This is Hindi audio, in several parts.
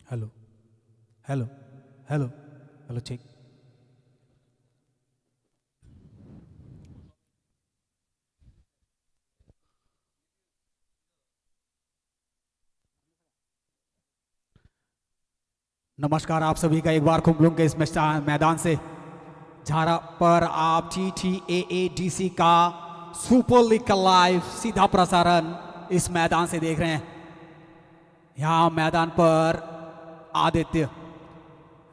Hello hello hello hello check. नमस्कार आप सभी का एक बार कुंभलुंग के इस मैदान से, जहां पर आप TTAADC का सुपर लीग का लाइव सीधा प्रसारण इस मैदान से देख रहे हैं। यहाँ मैदान पर आदित्य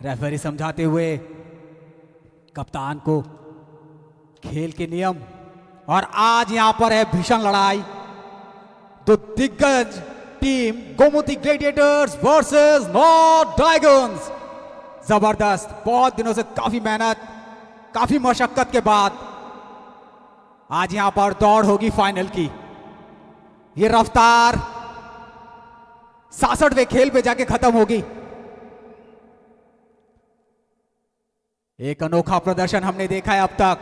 रेफरी समझाते हुए कप्तान को खेल के नियम, और आज यहाँ पर है भीषण लड़ाई। तो दिग्गज team Gomti gladiators versus north dragons. जबरदस्त, बहुत दिनों से काफी मेहनत, काफी मशक्कत के बाद आज यहां पर दौड़ होगी फाइनल की। ये रफ्तार 66वें खेल पे जाके खत्म होगी। एक अनोखा प्रदर्शन हमने देखा है अब तक।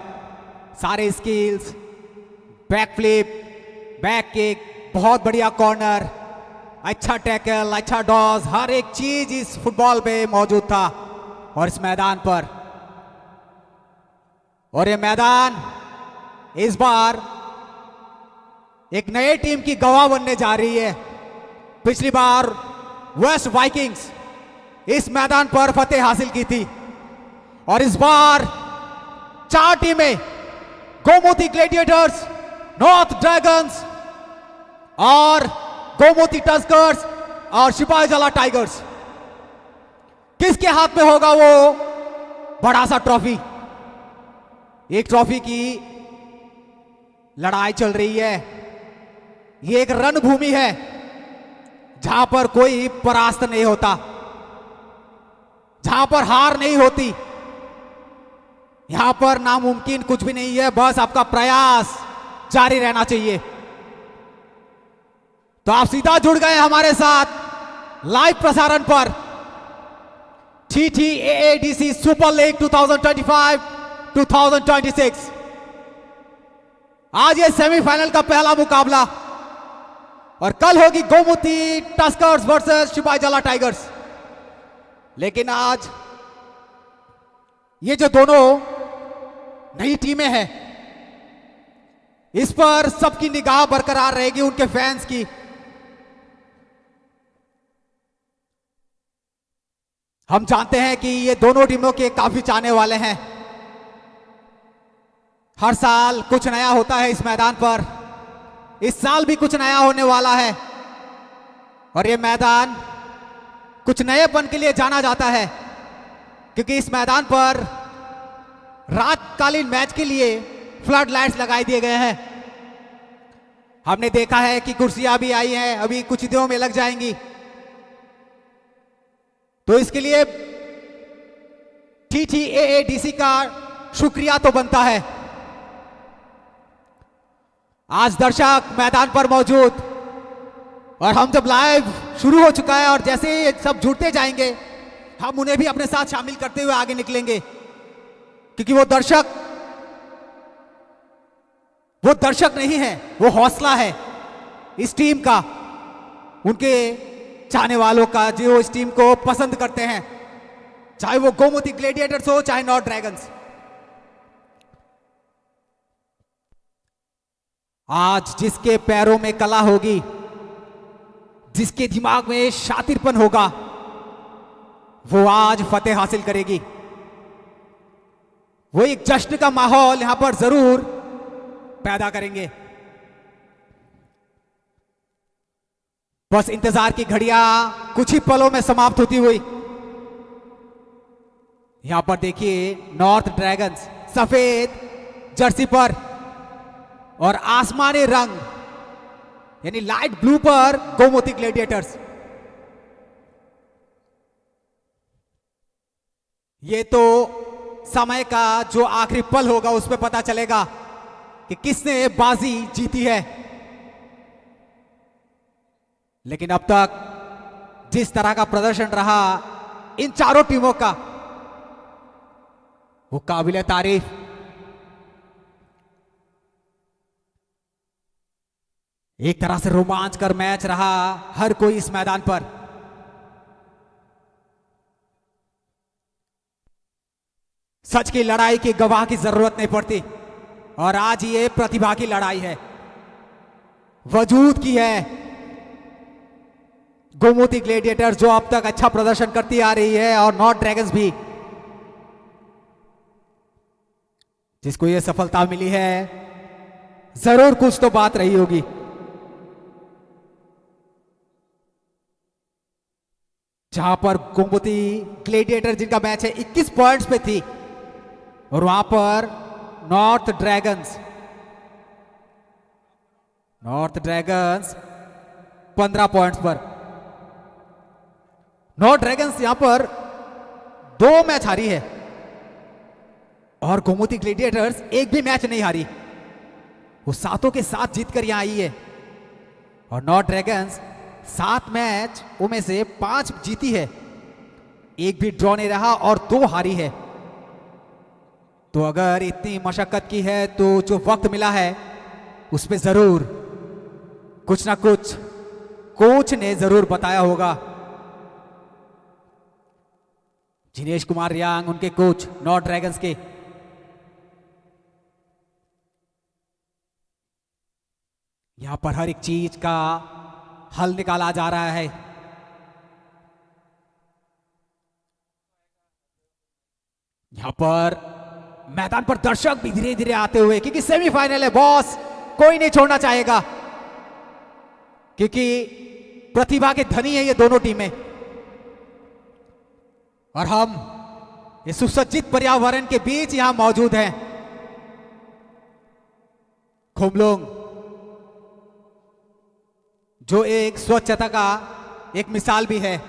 सारे skills, back flip, back kick, बहुत बढ़िया कॉर्नर, अच्छा टैकल, अच्छा डॉज, हर एक चीज इस फुटबॉल पे मौजूद था और इस मैदान पर। और ये मैदान इस बार एक नए टीम की गवाह बनने जा रही है। पिछली बार वेस्ट वाइकिंग्स इस मैदान पर फतेह हासिल की थी और इस बार 4 टीमें, गोमती ग्लेडिएटर्स, नॉर्थ ड्रैगन्स और गोमती टस्कर्स और सिपाही जला टाइगर्स, किसके हाथ में होगा वो बड़ा सा ट्रॉफी। एक ट्रॉफी की लड़ाई चल रही है। ये एक रणभूमि है जहां पर कोई परास्त नहीं होता, जहां पर हार नहीं होती। यहां पर नामुमकिन कुछ भी नहीं है, बस आपका प्रयास जारी रहना चाहिए। तो आप सीधा जुड़ गए हमारे साथ लाइव प्रसारण पर TTAADC सुपर लीग 2025-2026। आज ये सेमीफाइनल का पहला मुकाबला और कल होगी गोमती टस्कर्स वर्सेस सिपाही जला टाइगर्स। लेकिन आज ये जो दोनों नई टीमें हैं, इस पर सबकी निगाह बरकरार रहेगी, उनके फैंस की। हम जानते हैं कि ये दोनों टीमों के काफी चाहने वाले हैं। हर साल कुछ नया होता है इस मैदान पर, इस साल भी कुछ नया होने वाला है और ये मैदान कुछ नएपन के लिए जाना जाता है, क्योंकि इस मैदान पर रातकालीन मैच के लिए फ्लड लाइट्स लगाई दिए गए हैं। हमने देखा है कि कुर्सियां भी आई हैं, अभी कुछ दिनों में लग जाएंगी। तो इसके लिए TTAADC का शुक्रिया तो बनता है। आज दर्शक मैदान पर मौजूद, और हम जब लाइव शुरू हो चुका है और जैसे ये सब जुड़ते जाएंगे, हम उन्हें भी अपने साथ शामिल करते हुए आगे निकलेंगे, क्योंकि वो दर्शक नहीं है, वो हौसला है इस टीम का, उनके चाहने वालों का, जो इस टीम को पसंद करते हैं, चाहे वो गोमती ग्लेडिएटर्स हो चाहे नॉर्थ ड्रैगन्स। आज जिसके पैरों में कला होगी, जिसके दिमाग में शातिरपन होगा, वो आज फतेह हासिल करेगी। वो एक जश्न का माहौल यहां पर जरूर पैदा करेंगे। बस इंतजार की घड़ियां कुछ ही पलों में समाप्त होती हुई। यहां पर देखिए नॉर्थ ड्रैगन्स सफेद जर्सी पर और आसमानी रंग यानी लाइट ब्लू पर गोमती ग्लेडिएटर्स। ये तो समय का जो आखिरी पल होगा उस पर पता चलेगा कि किसने बाजी जीती है। लेकिन अब तक जिस तरह का प्रदर्शन रहा इन चारों टीमों का, वो काबिल तारीफ। एक तरह से रोमांचकर मैच रहा हर कोई इस मैदान पर। सच की लड़ाई की गवाह की जरूरत नहीं पड़ती। और आज ये प्रतिभा की लड़ाई है, वजूद की है। गोमती ग्लेडिएटर्स जो अब तक अच्छा प्रदर्शन करती आ रही है, और नॉर्थ ड्रैगन्स भी, जिसको ये सफलता मिली है, जरूर कुछ तो बात रही होगी। जहां पर गोमती ग्लेडिएटर जिनका मैच है 21 पॉइंट्स पे थी, और वहां पर नॉर्थ ड्रैगन्स 15 पॉइंट्स पर। नॉर्थ ड्रैगन्स यहां पर 2 मैच हारी है, और गोमती ग्लेडिएटर्स एक भी मैच नहीं हारी। वो सातों के साथ जीतकर यहां आई है। और नॉर्थ ड्रैगन्स 7 मैच उनमें से 5 जीती है, एक भी ड्रॉ नहीं रहा और 2 हारी है। तो अगर इतनी मशक्कत की है तो जो वक्त मिला है उस पे जरूर कुछ ना कुछ कोच ने जरूर बताया होगा। जिनेश कुमार रियांग उनके कोच नॉर्थ ड्रैगन्स के। यहां पर हर एक चीज का हल निकाला जा रहा है। यहां पर मैदान पर दर्शक भी धीरे धीरे आते हुए, क्योंकि सेमीफाइनल है बॉस, कोई नहीं छोड़ना चाहेगा, क्योंकि प्रतिभा के धनी है ये दोनों टीमें। और हम ये सुसज्जित पर्यावरण के बीच यहां मौजूद हैं। खुमलुंग जो एक स्वच्छता का एक मिसाल भी है।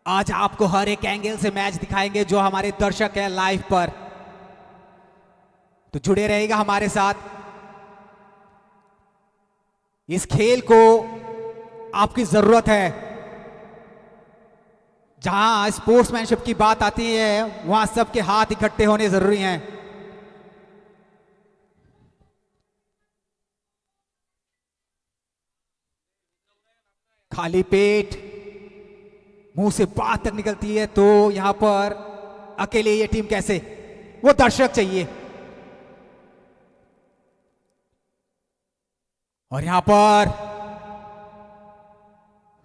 आज आपको हर एक एंगल से मैच दिखाएंगे जो हमारे दर्शक हैं लाइव पर, तो जुड़े रहेगा हमारे साथ। इस खेल को आपकी जरूरत है। जहां स्पोर्ट्समैनशिप की बात आती है वहां सबके हाथ इकट्ठे होने जरूरी हैं। खाली पेट मुंह से बात तक निकलती है, तो यहां पर अकेले ये टीम कैसे, वो दर्शक चाहिए। और यहां पर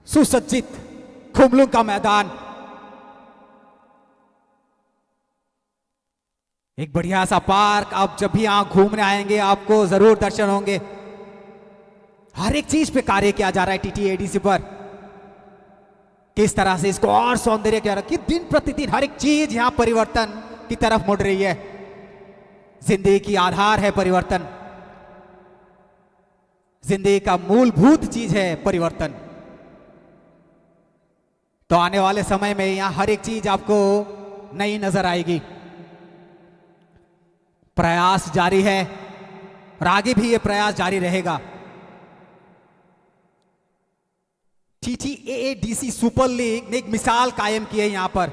सुसज्जित खुमलुंग का मैदान, एक बढ़िया सा पार्क। आप जब भी यहां घूमने आएंगे आपको जरूर दर्शन होंगे। हर एक चीज पे कार्य किया जा रहा है टीटीएडीसी पर, किस तरह से इसको और सौंदर्य किया रहा है, कि दिन प्रतिदिन हर एक चीज यहां परिवर्तन की तरफ मुड़ रही है। जिंदगी की आधार है परिवर्तन, जिंदगी का मूलभूत चीज है परिवर्तन। तो आने वाले समय में यहां हर एक चीज आपको नई नजर आएगी। प्रयास जारी है और आगे भी ये प्रयास जारी रहेगा। टीटीएडीसी सुपर लीग ने एक मिसाल कायम की है यहां पर।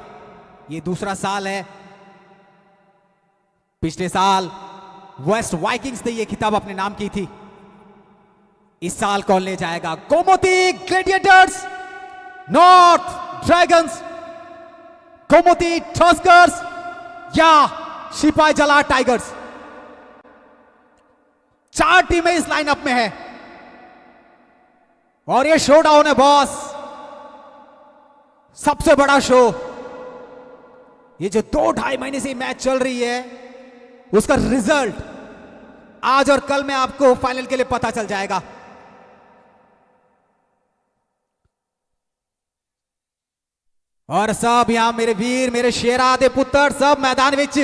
ये दूसरा साल है। पिछले साल वेस्ट वाइकिंग्स ने ये खिताब अपने नाम की थी। इस साल कौन ले जाएगा? Gomti gladiators, north dragons, Gomti Tuskers या सिपाही जला टाइगर्स। 4 टीमें इस लाइनअप में है और ये शो डाउन है बॉस, सबसे बड़ा शो। ये जो 2-2.5 महीने से मैच चल रही है उसका रिजल्ट आज और कल में आपको फाइनल के लिए पता चल जाएगा। और सब यहां मेरे वीर, मेरे शेरा दे पुत्र सब मैदान विच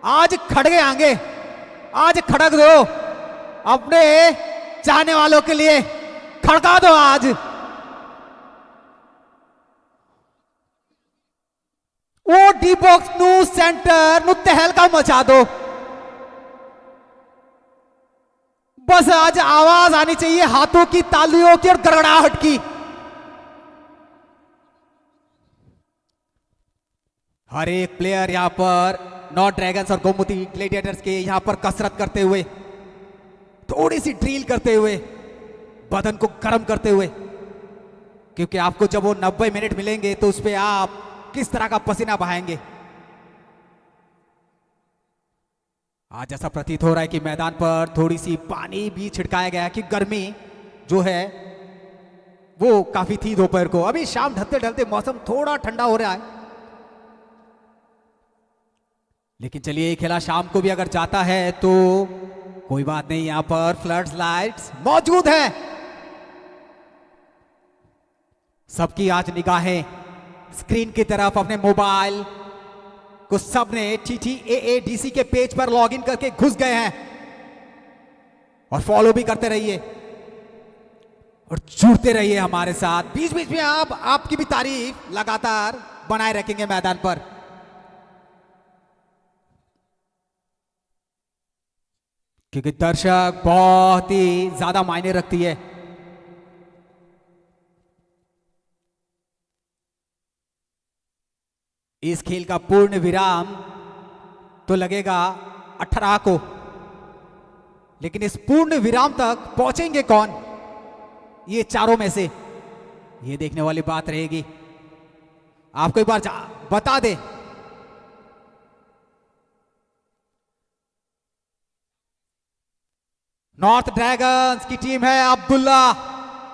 आज खड़गे आएंगे। आज खड़क दो अपने चाहने वालों के लिए, खड़का दो आज। वो डी बॉक्स नु सेंटर नु तहलका मचा दो। बस आज आवाज आनी चाहिए हाथों की, तालियों की और गड़गड़ाहट की। हर एक प्लेयर यहां पर नॉर्थ ड्रैगन्स और गोमती ग्लेडिएटर्स के यहां पर कसरत करते हुए, थोड़ी सी ड्रिल करते हुए, बदन को गर्म करते हुए, क्योंकि आपको जब वो 90 मिनट मिलेंगे तो उस पर आप किस तरह का पसीना बहाएंगे आज ऐसा प्रतीत हो रहा है कि मैदान पर थोड़ी सी पानी भी छिड़काया गया है कि गर्मी जो है वो काफी थी दोपहर को। अभी शाम ढलते ढलते मौसम थोड़ा ठंडा हो रहा है, लेकिन चलिए ये खेला शाम को भी अगर जाता है तो कोई बात नहीं, यहां पर फ्लड लाइट्स मौजूद है। सबकी आज निगाहें स्क्रीन की तरफ, अपने मोबाइल को सबने TTAADC के पेज पर लॉगिन करके घुस गए हैं और फॉलो भी करते रहिए और जुड़ते रहिए हमारे साथ। बीच बीच में आपकी भी तारीफ लगातार बनाए रखेंगे मैदान पर। क्योंकि दर्शक बहुत ही ज्यादा मायने रखती है। इस खेल का पूर्ण विराम तो लगेगा 18 को, लेकिन इस पूर्ण विराम तक पहुंचेंगे कौन, ये चारों में से, ये देखने वाली बात रहेगी। आपको एक बार बता दे, नॉर्थ ड्रैगन्स की टीम है अब्दुल्ला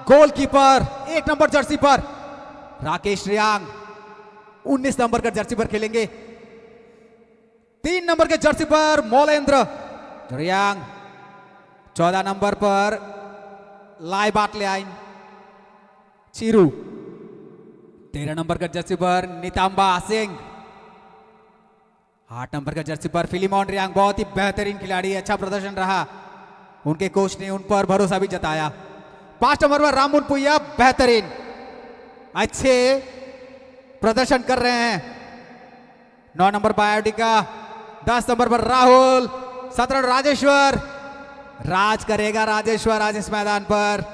गोलकीपर, 1 नंबर जर्सी पर। राकेश रियांग 19 नंबर का जर्सी पर खेलेंगे। 3 नंबर के जर्सी पर मौलेंद्र रियांग, 14 नंबर पर लाई बाटले आइन चिरू, 13 नंबर का जर्सी पर नितांबा सिंह, 8 नंबर का जर्सी पर फिलिमोन रियांग। बहुत ही बेहतरीन खिलाड़ी, अच्छा प्रदर्शन रहा, उनके कोच ने उन पर भरोसा भी जताया। 5 नंबर पर रामून पुया, बेहतरीन अच्छे प्रदर्शन कर रहे हैं। 9 नंबर पर आयोडिका, 10 नंबर पर राहुल, 17 राजेश्वर, राज करेगा राजेश्वर आज इस मैदान पर।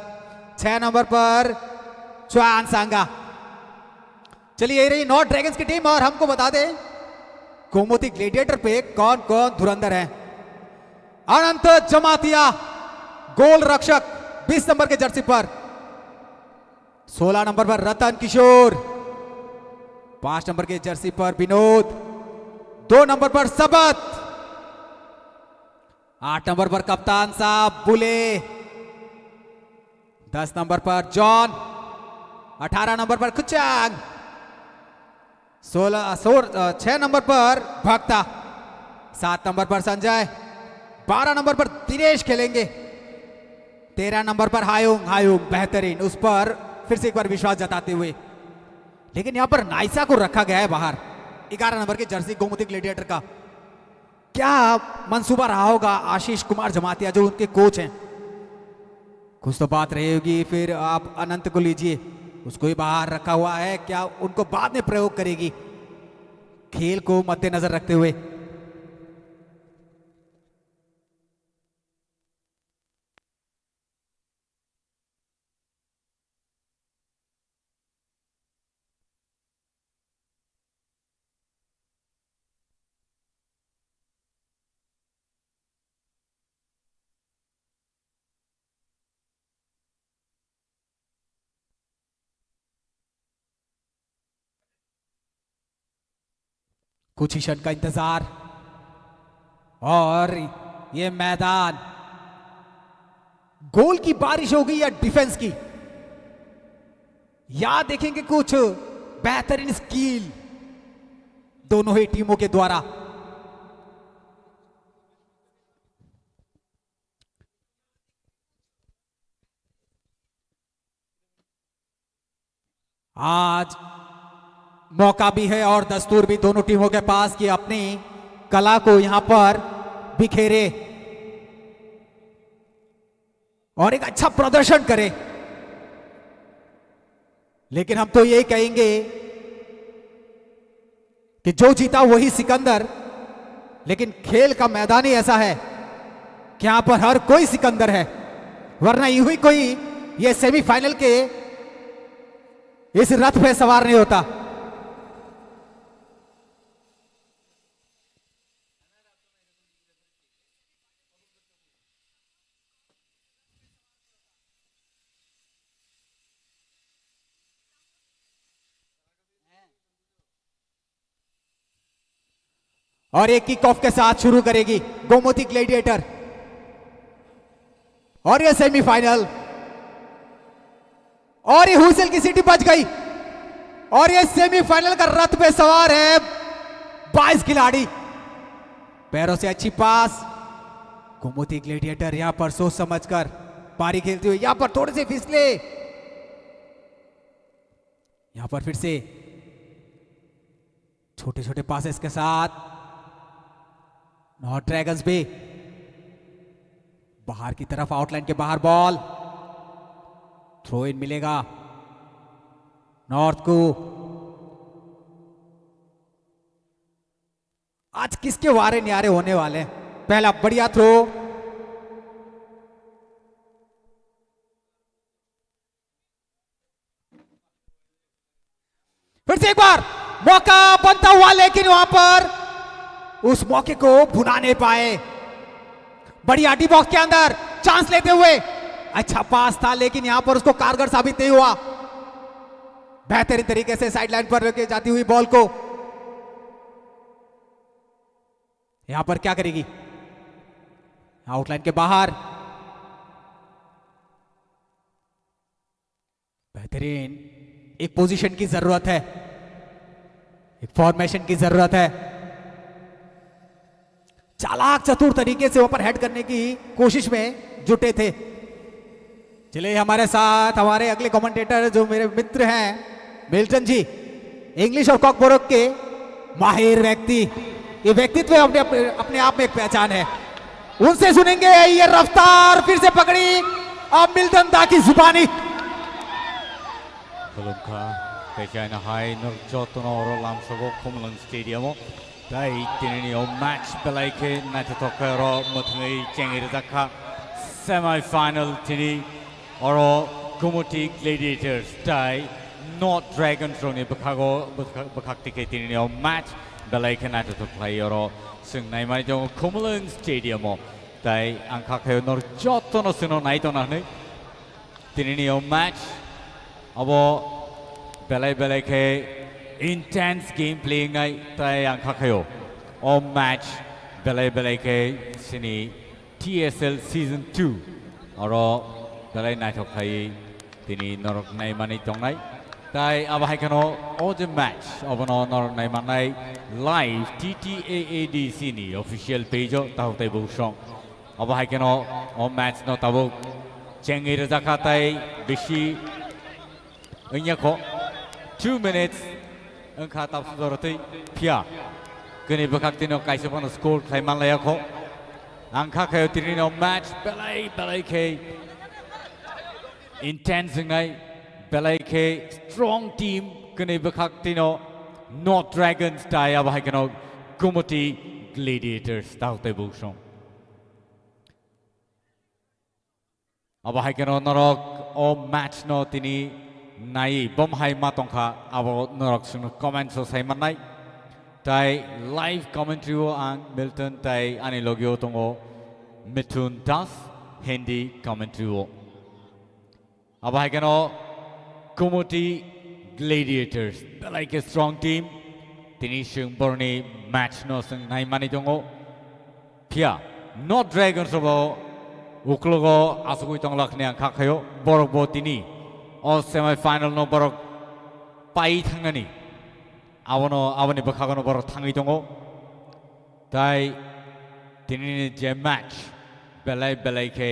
6 नंबर पर चुआन सांगा। चलिए ये रही नॉर्थ ड्रैगन्स की टीम। और हमको बता दें गोमती ग्लेडिएटर पे कौन कौन धुरंधर है। अनंत जमातिया गोल रक्षक 20 नंबर के जर्सी पर। 16 नंबर पर रतन किशोर, 5 नंबर के जर्सी पर विनोद, 2 नंबर पर सबत, 8 नंबर पर कप्तान साहब बुले, 10 नंबर पर जॉन, 18 नंबर पर कुचांग, 6 नंबर पर भक्ता, 7 नंबर पर संजय, 12 नंबर पर दिनेश खेलेंगे, 13 नंबर पर हायुंग हायुंग बेहतरीन, उस पर फिर से एक बार विश्वास जताते हुए। लेकिन यहां पर नाइसा को रखा गया है बाहर, 11 नंबर की जर्सी गोमती ग्लेडिएटर का। क्या मंसूबा रहा होगा आशीष कुमार जमातिया जो उनके कोच हैं, कुछ तो बात रही होगी। फिर आप अनंत को लीजिए, उसको ही बाहर रखा हुआ है, क्या उनको बाद में प्रयोग करेगी खेल को मद्देनजर रखते हुए। कुछ ही क्षण का इंतजार और ये मैदान गोल की बारिश होगी या डिफेंस की, या देखेंगे कुछ बेहतरीन स्किल दोनों ही टीमों के द्वारा। आज मौका भी है और दस्तूर भी दोनों टीमों के पास कि अपनी कला को यहां पर बिखेरे और एक अच्छा प्रदर्शन करे। लेकिन हम तो यही कहेंगे कि जो जीता वही सिकंदर, लेकिन खेल का मैदान ही ऐसा है कि यहां पर हर कोई सिकंदर है, वरना यूं ही कोई ये सेमीफाइनल के इस रथ पे सवार नहीं होता। और एक किक ऑफ के साथ शुरू करेगी गोमती ग्लैडिएटर। और ये सेमीफाइनल, और ये हुइसल की सीटी बज गई, और ये सेमीफाइनल का रथ पे सवार है 22 खिलाड़ी। पैरों से अच्छी पास, गोमती ग्लैडिएटर यहां पर सोच समझकर पारी खेलती हुई, यहां पर थोड़े से फिसले, यहां पर फिर से छोटे छोटे पासेस के साथ नॉर्थ ड्रैगन्स भी बाहर की तरफ, आउटलाइन के बाहर बॉल, थ्रो इन मिलेगा नॉर्थ को। आज किसके वारे न्यारे होने वाले हैं। पहला बढ़िया थ्रो, फिर से एक बार मौका बनता हुआ, लेकिन वहां पर उस मौके को भुना नहीं पाए। बढ़िया डी बॉक्स के अंदर चांस लेते हुए अच्छा पास था, लेकिन यहां पर उसको कारगर साबित नहीं हुआ। बेहतरीन तरीके से साइड लाइन पर लेके जाती हुई बॉल को यहां पर क्या करेगी, आउटलाइन के बाहर। बेहतरीन, एक पोजीशन की जरूरत है, एक फॉर्मेशन की जरूरत है। चालाक चतुर तरीके से ऊपर हेड करने की कोशिश में जुटे थे। चलिए हमारे साथ हमारे अगले कमेंटेटर जो मेरे मित्र हैं मिल्टन जी, इंग्लिश और कॉकबोरोक के माहिर व्यक्ति, ये व्यक्तित्व अपने आप में एक पहचान है। उनसे सुनेंगे ये रफ्तार फिर से पकड़ी, अब मिल्टन दा की जुबानी। Pechana High Norjotono Lamsogo Kumlan Stadium. Dai Tinio match Belake Natatokero Mutney Chengirzaka semi-final Tini Oro Kumuti Gladiators Dai Not Dragons Roni Bakago Bakakti Tinio match Belake Natatokero Sing Naimajo Kumlan Stadium. Dai Ankake Norjotono Sino Naitonani Tinio match Abo Belay ke intense game playing ngay tay ang kakayo o match belay ke sini TSL season 2 oro belay na thok khai tini norok nai mani tong nai tay abahai kano o the match obono norok nai manai live TTAAD sini official page o tau tay bu song abahai kano o match no tabu chengir zakatai bishi ko 2 minutes engkau tahu seperti pia kini bekak tino kaisa pun skor klaiman layakho angka kayo tirino match belai ke intense ngai belai ke strong team kini bekak tino North Dragons daya bahai kano Kumoti Gladiators tahu tebu song abahai kano norok o match no tini Nai bom hai matongka abo norok sung comment so sai manai tai live commentary o ang Milton tai ani logio tongo Mithun Das Hindi commentary o abo hai kano Kumoti Gladiators like a strong team tini sung borni match no sung nai mani tongo pia Not Dragons obo uklogo asugui tong lakne ang kakayo borok bo tini o semi-final no borok pai thangani awani bakhagono borok thangi tongo tai tini je match belai ke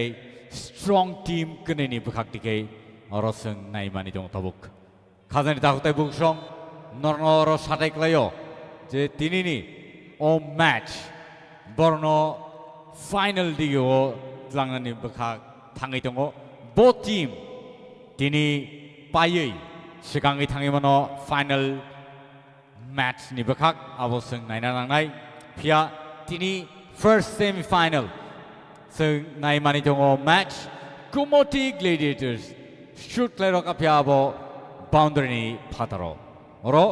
strong team kunini bakhak dike orosung nai mani tong tabuk khazani tahutai buk song nornoro satai klayo je tini ni o match borno final dio langani bakhak thangi tongo both team Tini payai sekangi tangi mano final match ni bekak aboseng naina nangai pia tini first semi final seng nai mani tongo match Kumoti Gladiators shoot klero ka pia abo boundary ni phataro oro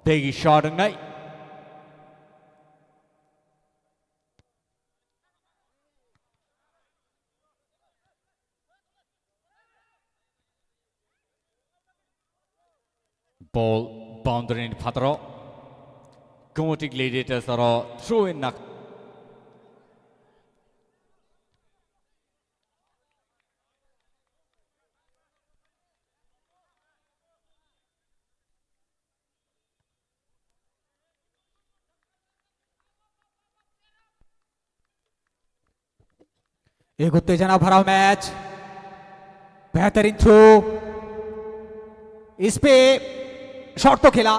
begi shot ngai ball boundary in Patro Kumoti Gladiators are throw in nak. एक उत्तेजना भरा मैच, बेहतरीन थ्रो, इस पे शॉट तो खेला,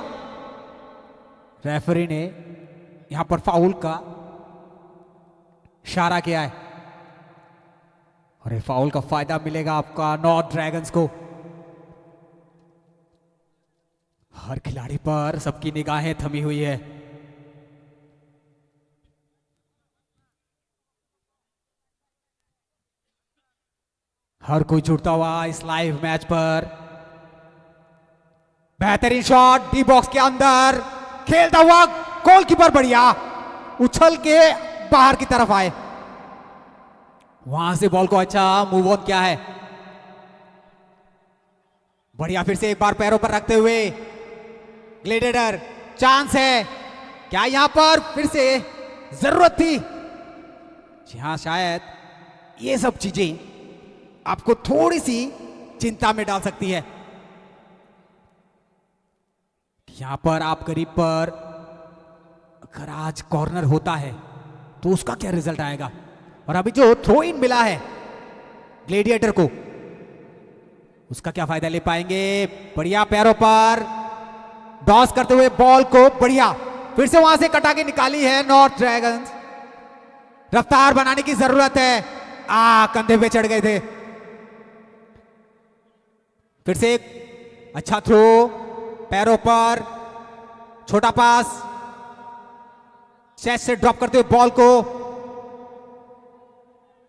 रेफरी ने यहां पर फाउल का इशारा किया है और ये फाउल का फायदा मिलेगा आपका नॉर्थ ड्रैगन्स को। हर खिलाड़ी पर सबकी निगाहें थमी हुई है। हर कोई जुड़ता हुआ इस लाइव मैच पर। बेहतरीन शॉट डी बॉक्स के अंदर, खेलता हुआ गोलकीपर बढ़िया उछल के बाहर की तरफ आए, वहां से बॉल को अच्छा मूव ऑन किया है। बढ़िया, फिर से एक बार पैरों पर रखते हुए ग्लेडिएटर, चांस है क्या यहां पर? फिर से जरूरत थी। जी हां, शायद ये सब चीजें आपको थोड़ी सी चिंता में डाल सकती है। यहां पर आप करीब पर अगर आज कॉर्नर होता है तो उसका क्या रिजल्ट आएगा? और अभी जो थ्रो इन मिला है ग्लेडिएटर को, उसका क्या फायदा ले पाएंगे? बढ़िया, पैरों पर डॉस करते हुए बॉल को बढ़िया फिर से वहां से कटा के निकाली है नॉर्थ ड्रैगन्स। रफ्तार बनाने की जरूरत है। कंधे पे चढ़ गए थे। फिर से एक अच्छा थ्रो, पैरों पर छोटा पास, चेस्ट से ड्रॉप करते हुए बॉल को,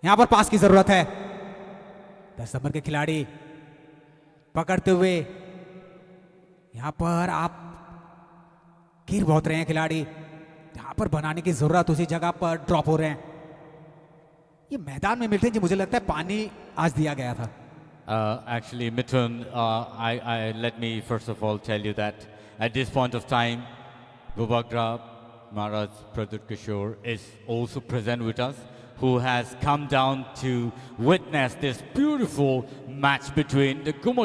यहां पर पास की जरूरत है। 10 नंबर के खिलाड़ी पकड़ते हुए, यहां पर आप गिर बहुत रहे हैं खिलाड़ी, यहां पर बनाने की जरूरत, उसी जगह पर ड्रॉप हो रहे हैं। ये मैदान में मिलते हैं जी, मुझे लगता है पानी आज दिया गया था। Actually, Mithun, let me first of all tell you that at this point of time, Gobagra Maharaj Pradut Kishore is also present with us, who has come down to witness this beautiful match between the Kumoti